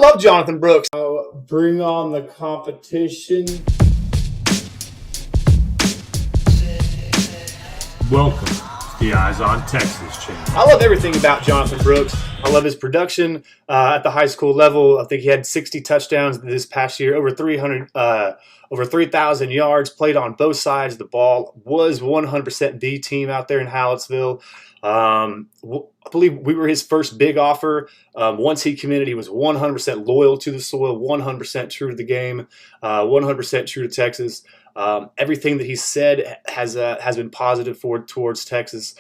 love Jonathon Brooks. Bring on the competition. Welcome to the Eyes on Texas channel. I love everything about Jonathon Brooks. I love his production at the high school level. I think he had 60 touchdowns this past year, over 3,000 yards, played on both sides of the ball, was 100% the team out there in Hallettsville. I believe we were his first big offer. Once he committed, he was 100% loyal to the soil, 100% true to the game, 100% true to Texas. Everything that he said has been positive towards Texas.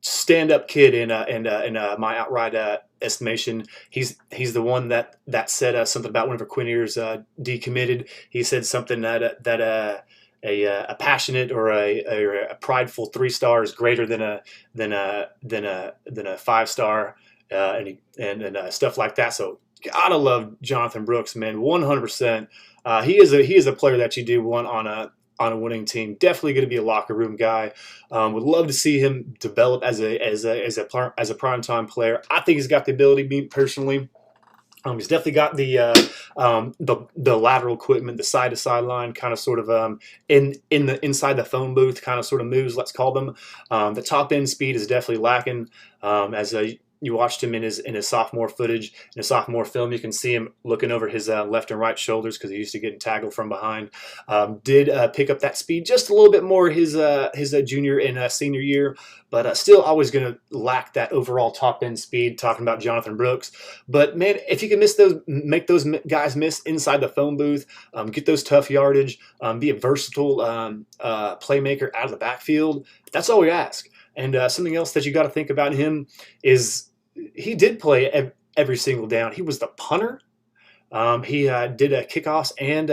Stand-up kid in my outright estimation. He's the one that said something about whenever Quinn Ewers decommitted. He said something that a passionate or a prideful 3-star is greater than a 5-star, and stuff like that. So gotta love Jonathon Brooks, man, 100%. He is a player that you do want on a winning team. Definitely going to be a locker room guy. Would love to see him develop as a primetime player. I think he's got the ability. Me personally, he's definitely got the lateral equipment, the side to sideline kind of sort of inside the phone booth kind of sort of moves. Let's call them. The top end speed is definitely lacking. You watched him in his sophomore footage, in his sophomore film. You can see him looking over his left and right shoulders because he used to get tackled from behind. Did pick up that speed just a little bit more his junior and senior year, but still always going to lack that overall top end speed. Talking about Jonathon Brooks, but man, if you can make those guys miss inside the phone booth, get those tough yardage, be a versatile playmaker out of the backfield. That's all we ask. And something else that you got to think about him is he did play every single down. He was the punter. He did kickoffs and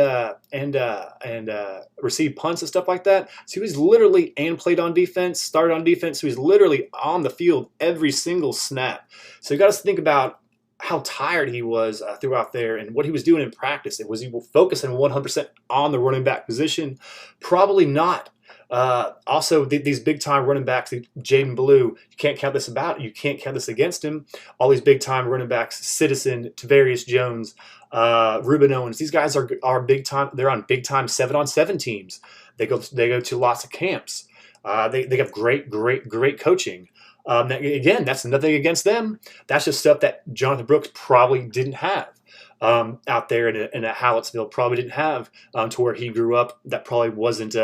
received punts and stuff like that. So he was literally and played on defense, started on defense. So he was literally on the field every single snap. So you got to think about how tired he was throughout there and what he was doing in practice. Was he focusing 100% on the running back position? Probably not. Also, these big-time running backs, Jaden Blue, you can't count this against him. All these big-time running backs, Citizen, Tavarius Jones, Ruben Owens, these guys are big-time. They're on big-time 7-on-7 teams. They go to lots of camps. They have great coaching. Again, that's nothing against them. That's just stuff that Jonathon Brooks probably didn't have. Out there in a Hallettsville, probably didn't have to where he grew up. That probably wasn't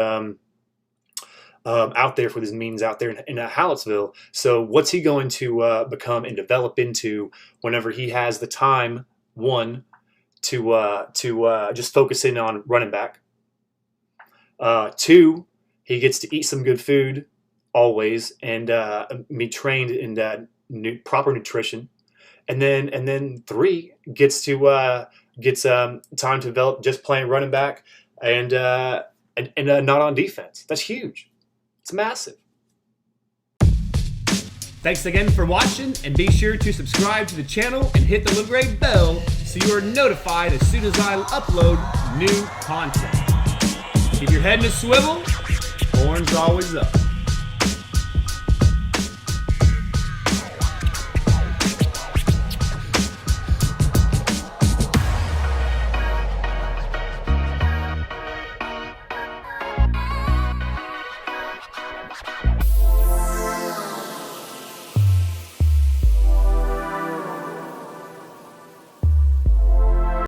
out there for his means out there in Hallettsville. So what's he going to become and develop into whenever he has the time, one, to just focus in on running back. 2, he gets to eat some good food always and be trained in proper nutrition. And then 3, gets time to develop just playing running back and not on defense. That's huge. It's massive. Thanks again for watching, and be sure to subscribe to the channel and hit the little gray bell so you are notified as soon as I upload new content. Keep your head in a swivel, horns always up.